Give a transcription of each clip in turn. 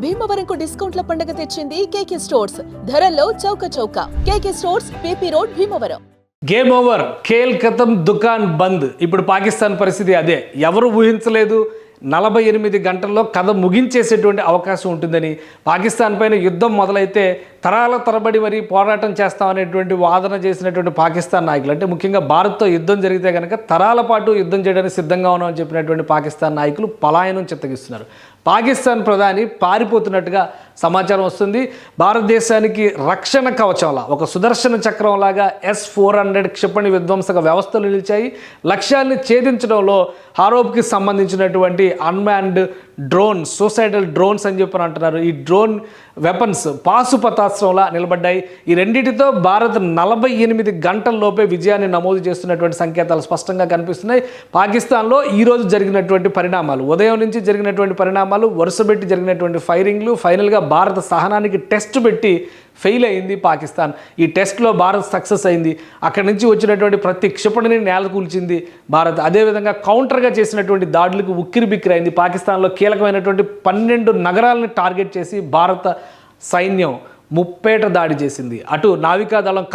భీమవరంకు డిస్కౌంట్ల పండుగ తెచ్చింది కేకే స్టోర్స్. ధరల్లో చౌక చౌక. కేకే stores, PP road, Bhimavaram. Game over, Khel ఖతం, దుకాన్ బంద్. ఇప్పుడు పాకిస్తాన్ పరిస్థితి అదే. ఎవరు ఊహించలేదు 48 గంటల్లో కథ ముగించేసేటువంటి అవకాశం ఉంటుందని. పాకిస్తాన్ పైన యుద్ధం మొదలైతే తరాల తరబడి మరి పోరాటం చేస్తామనేటువంటి వాదన చేసినటువంటి పాకిస్తాన్ నాయకులు, అంటే ముఖ్యంగా భారత్తో యుద్ధం జరిగితే కనుక తరాల పాటు యుద్ధం చేయడానికి సిద్ధంగా ఉన్నామని చెప్పినటువంటి పాకిస్తాన్ నాయకులు పలాయనం చిత్తగిస్తున్నారు. పాకిస్తాన్ ప్రధాని పారిపోతున్నట్టుగా సమాచారం వస్తుంది. భారతదేశానికి రక్షణ కవచంలా, ఒక సుదర్శన చక్రంలాగా S-400 క్షిపణి విధ్వంసక వ్యవస్థలు నిలిచాయి. లక్ష్యాన్ని ఛేదించడంలో హారోప్కి సంబంధించినటువంటి అన్మాన్డ్ డ్రోన్స్, సూసైడల్ డ్రోన్స్ అని చెప్పని అంటున్నారు. ఈ డ్రోన్ వెపన్స్ పాశుపతాస్త్రంలా నిలబడ్డాయి. ఈ రెండింటితో భారత్ 48 గంటల్లోపే విజయాన్ని నమోదు చేస్తున్నటువంటి సంకేతాలు స్పష్టంగా కనిపిస్తున్నాయి. పాకిస్తాన్లో ఈరోజు జరిగినటువంటి పరిణామాలు, ఉదయం నుంచి జరిగినటువంటి పరిణామాలు, వరుసపెట్టి జరిగినటువంటి ఫైరింగ్లు, ఫైనల్గా భారత సహనానికి టెస్ట్ పెట్టి ఫెయిల్ అయింది పాకిస్తాన్. ఈ టెస్ట్లో భారత్ సక్సెస్ అయింది. అక్కడి నుంచి వచ్చినటువంటి ప్రతి క్షిపణిని నేలకూల్చింది భారత్. అదేవిధంగా కౌంటర్గా చేసినటువంటి దాడులకు ఉక్కిరిబిక్కిరైంది. పాకిస్తాన్లో కీలకమైనటువంటి 12 నగరాలను టార్గెట్ చేసి భారత సైన్యం ముప్పేట దాడి చేసింది. అటు నావికాదళం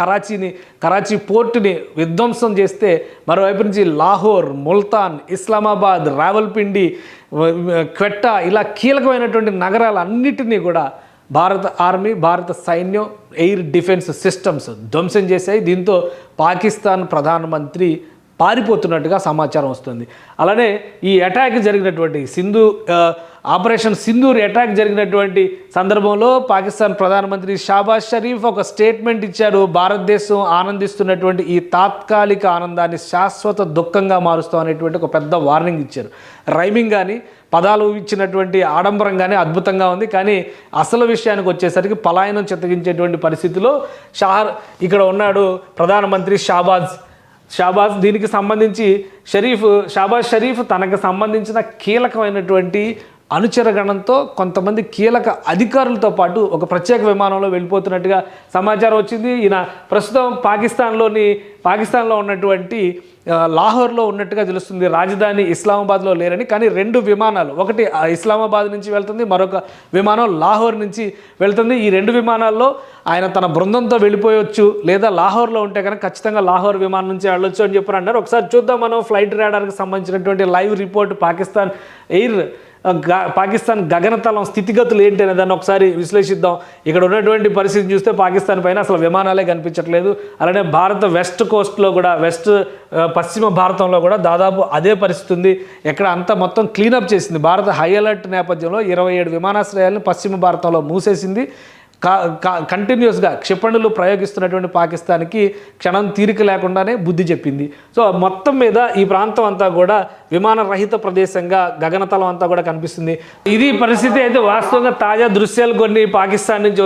కరాచీ పోర్టుని విధ్వంసం చేస్తే, మరోవైపు నుంచి లాహోర్, ముల్తాన్, ఇస్లామాబాద్, రావల్పిండి, క్వెట్టా, ఇలా కీలకమైనటువంటి నగరాలన్నిటినీ కూడా భారత ఆర్మీ, భారత సైన్యం ఎయిర్ డిఫెన్స్ సిస్టమ్స్ ధ్వంసం చేశాయి. దీంతో పాకిస్తాన్ ప్రధానమంత్రి పారిపోతున్నట్టుగా సమాచారం వస్తుంది. అలానే ఈ అటాక్ జరిగినటువంటి ఆపరేషన్ సింధూర్ అటాక్ జరిగినటువంటి సందర్భంలో పాకిస్తాన్ ప్రధానమంత్రి షాబాజ్ షరీఫ్ ఒక స్టేట్మెంట్ ఇచ్చారు. భారతదేశం ఆనందిస్తున్నటువంటి ఈ తాత్కాలిక ఆనందాన్ని శాశ్వత దుఃఖంగా మారుస్తాం అనేటువంటి ఒక పెద్ద వార్నింగ్ ఇచ్చారు. రైమింగ్ కానీ, పదాలు ఇచ్చినటువంటి ఆడంబరం కానీ అద్భుతంగా ఉంది. కానీ అసలు విషయానికి వచ్చేసరికి పలాయనం చిత్తగించేటువంటి పరిస్థితిలో ఇక్కడ ఉన్నాడు ప్రధానమంత్రి షాబాజ్. దీనికి సంబంధించి షాబాజ్ షరీఫ్ తనకు సంబంధించిన కీలకమైనటువంటి అనుచరగణంతో కొంతమంది కీలక అధికారులతో పాటు ఒక ప్రత్యేక విమానంలో వెళ్ళిపోతున్నట్టుగా సమాచారం వచ్చింది. ఈయన ప్రస్తుతం పాకిస్తాన్లో ఉన్నటువంటి లాహోర్లో ఉన్నట్టుగా తెలుస్తుంది. రాజధాని ఇస్లామాబాద్లో లేరని. కానీ 2 విమానాలు, ఒకటి ఇస్లామాబాద్ నుంచి వెళ్తుంది, మరొక విమానం లాహోర్ నుంచి వెళ్తుంది. ఈ 2 విమానాల్లో ఆయన తన బృందంతో వెళ్ళిపోయొచ్చు, లేదా లాహోర్లో ఉంటే కనుక ఖచ్చితంగా లాహోర్ విమానం నుంచి వెళ్ళొచ్చు అని చెప్పి అన్నారు. ఒకసారి చూద్దాం మనం ఫ్లైట్ రాడార్కి సంబంధించినటువంటి లైవ్ రిపోర్ట్. పాకిస్తాన్ గగనతలం స్థితిగతులు ఏంటి అనే దాన్ని ఒకసారి విశ్లేషిద్దాం. ఇక్కడ ఉన్నటువంటి పరిస్థితిని చూస్తే పాకిస్తాన్ పైన అసలు విమానాలే కనిపించట్లేదు. అలానే భారత వెస్ట్ కోస్ట్లో కూడా, పశ్చిమ భారతంలో కూడా దాదాపు అదే పరిస్థితి ఉంది. ఎక్కడ అంతా మొత్తం క్లీనప్ చేసింది. భారత హై అలర్ట్ నేపథ్యంలో 27 విమానాశ్రయాలను పశ్చిమ భారతంలో మూసేసింది. కంటిన్యూస్గా క్షిపణులు ప్రయోగిస్తున్నటువంటి పాకిస్తాన్కి క్షణం తీరిక లేకుండానే బుద్ధి చెప్పింది. సో మొత్తం మీద ఈ ప్రాంతం అంతా కూడా విమాన రహిత ప్రదేశంగా, గగనతలం అంతా కూడా కనిపిస్తుంది. ఇది పరిస్థితి. అయితే వాస్తవంగా తాజా దృశ్యాలు కొన్ని పాకిస్తాన్ నుంచి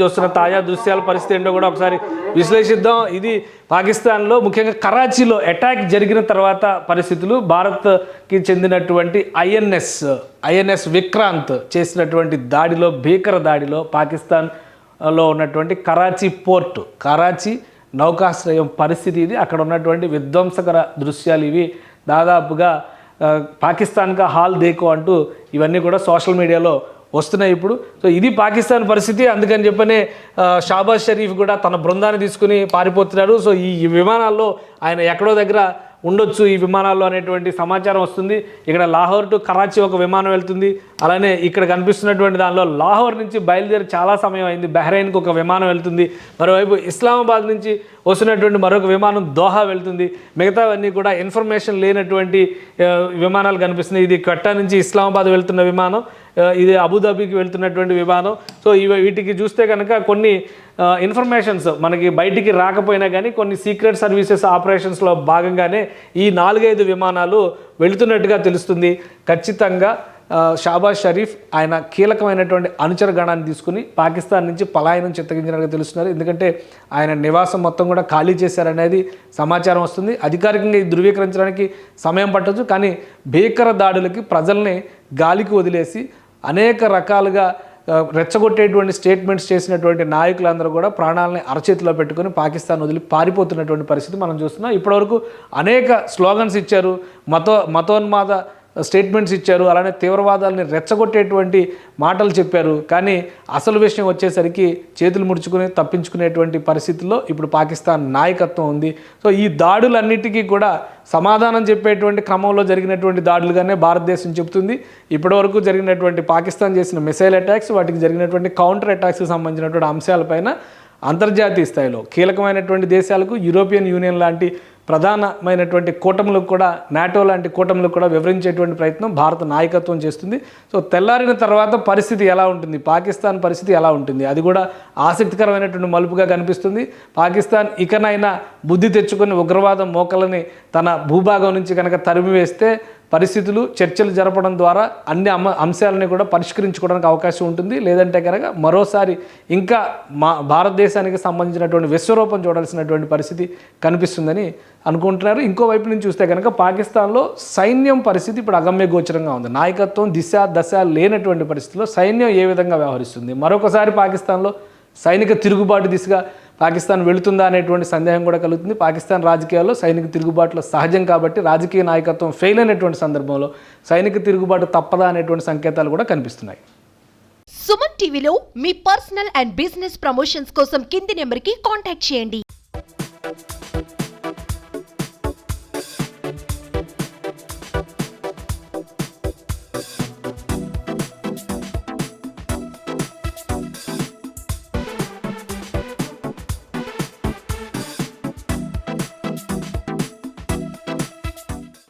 వస్తున్న తాజా దృశ్యాల పరిస్థితి ఏంటో కూడా ఒకసారి విశ్లేషిద్దాం. ఇది పాకిస్తాన్లో ముఖ్యంగా కరాచీలో అటాక్ జరిగిన తర్వాత పరిస్థితులు. భారత్కి చెందినటువంటి ఐఎన్ఎస్ విక్రాంత్ చేసినటువంటి దాడిలో, భీకర దాడిలో పాకిస్తాన్లో ఉన్నటువంటి కరాచీ నౌకాశ్రయం పరిస్థితి ఇది. అక్కడ ఉన్నటువంటి విధ్వంసకర దృశ్యాలు ఇవి. దాదాపుగా పాకిస్తాన్గా హాల్ దేకో అంటూ ఇవన్నీ కూడా సోషల్ మీడియాలో వస్తున్నాయి ఇప్పుడు. సో ఇది పాకిస్తాన్ పరిస్థితి. అందుకని చెప్పనే షాబాజ్ షరీఫ్ కూడా తన బృందాన్ని తీసుకుని పారిపోతున్నారు. సో ఈ విమానాల్లో ఆయన ఎక్కడో దగ్గర ఉండొచ్చు ఈ విమానాల్లో అనేటువంటి సమాచారం వస్తుంది. ఇక్కడ లాహోర్ టు కరాచీ ఒక విమానం వెళ్తుంది. అలానే ఇక్కడ కనిపిస్తున్నటువంటి దానిలో లాహోర్ నుంచి బయలుదేరి చాలా సమయం అయింది. బహ్రెయిన్కి ఒక విమానం వెళ్తుంది. మరోవైపు ఇస్లామాబాద్ నుంచి వస్తున్నటువంటి మరొక విమానం దోహా వెళ్తుంది. మిగతావన్నీ కూడా ఇన్ఫర్మేషన్ లేనటువంటి విమానాలు కనిపిస్తున్నాయి. ఇది క్వెట్టా నుంచి ఇస్లామాబాద్ వెళ్తున్న విమానం, ఇది అబుదాబీకి వెళ్తున్నటువంటి విమానం. సో వీటికి చూస్తే కనుక కొన్ని ఇన్ఫర్మేషన్స్ మనకి బయటికి రాకపోయినా కానీ కొన్ని సీక్రెట్ సర్వీసెస్ ఆపరేషన్స్లో భాగంగానే ఈ 4-5 విమానాలు వెళుతున్నట్టుగా తెలుస్తుంది. ఖచ్చితంగా షాబాజ్ షరీఫ్ ఆయన కీలకమైనటువంటి అనుచర గణాన్ని తీసుకుని పాకిస్తాన్ నుంచి పలాయనం చిత్తగించినట్టుగా తెలుస్తున్నారు. ఎందుకంటే ఆయన నివాసం మొత్తం కూడా ఖాళీ చేశారనేది సమాచారం వస్తుంది. అధికారికంగా ఇది ధృవీకరించడానికి సమయం పట్టవచ్చు. కానీ భీకర దాడులకి ప్రజల్ని గాలికి వదిలేసి అనేక రకాలుగా రెచ్చగొట్టేటువంటి స్టేట్మెంట్స్ చేసినటువంటి నాయకులందరూ కూడా ప్రాణాలని అరచేతిలో పెట్టుకుని పాకిస్తాన్ వదిలి పారిపోతున్నటువంటి పరిస్థితి మనం చూస్తున్నాం. ఇప్పటివరకు అనేక స్లోగన్స్ ఇచ్చారు. మతోన్మాద స్టేట్మెంట్స్ ఇచ్చారు, అలానే తీవ్రవాదాలని రెచ్చగొట్టేటువంటి మాటలు చెప్పారు. కానీ అసలు విషయం వచ్చేసరికి చేతులు ముడుచుకుని తప్పించుకునేటువంటి పరిస్థితుల్లో ఇప్పుడు పాకిస్తాన్ నాయకత్వం ఉంది. సో ఈ దాడులన్నిటికీ కూడా సమాధానం చెప్పేటువంటి క్రమంలో జరిగినటువంటి దాడులుగానే భారతదేశం చెబుతుంది. ఇప్పటివరకు జరిగినటువంటి పాకిస్తాన్ చేసిన మిసైల్ అటాక్స్, వాటికి జరిగినటువంటి కౌంటర్ అటాక్స్కి సంబంధించినటువంటి అంశాలపైన అంతర్జాతీయ స్థాయిలో కీలకమైనటువంటి దేశాలకు, యూరోపియన్ యూనియన్ లాంటి ప్రధానమైనటువంటి కూటములకు కూడా, నాటో లాంటి కూటములకు కూడా వివరించేటువంటి ప్రయత్నం భారత నాయకత్వం చేస్తుంది. సో తెల్లారిన తర్వాత పరిస్థితి ఎలా ఉంటుంది, పాకిస్తాన్ పరిస్థితి ఎలా ఉంటుంది, అది కూడా ఆసక్తికరమైనటువంటి మలుపుగా కనిపిస్తుంది. పాకిస్తాన్ ఇకనైనా బుద్ధి తెచ్చుకుని ఉగ్రవాదం మోకలని తన భూభాగం నుంచి కనుక తరిమివేస్తే పరిస్థితులు చర్చలు జరపడం ద్వారా అన్ని అంశాలని కూడా పరిష్కరించుకోవడానికి అవకాశం ఉంటుంది. లేదంటే కనుక మరోసారి ఇంకా భారతదేశానికి సంబంధించినటువంటి విశ్వరూపం చూడాల్సినటువంటి పరిస్థితి కనిపిస్తుందని అనుకుంటున్నారు. ఇంకోవైపు నుంచి చూస్తే కనుక పాకిస్తాన్లో సైన్యం పరిస్థితి ఇప్పుడు అగమ్య గోచరంగా ఉంది. నాయకత్వం దిశ దశ లేనటువంటి పరిస్థితిలో సైన్యం ఏ విధంగా వ్యవహరిస్తుంది, మరొకసారి పాకిస్తాన్లో సైనిక తిరుగుబాటు దిశగా పాకిస్తాన్ వెళుతుందా అనేటువంటి సందేహం కూడా కలుగుతుంది. పాకిస్తాన్ రాజకీయాల్లో సైనిక తిరుగుబాటులో సహజం కాబట్టి రాజకీయ నాయకత్వం ఫెయిల్ అయినటువంటి సందర్భంలో సైనిక తిరుగుబాటు తప్పదా అనేటువంటి సంకేతాలు కూడా కనిపిస్తున్నాయి. సుమన్ టీవీలో మీ పర్సనల్ అండ్ బిజినెస్ ప్రమోషన్స్ కోసం కింది నెంబర్కి కాంటాక్ట్ చేయండి.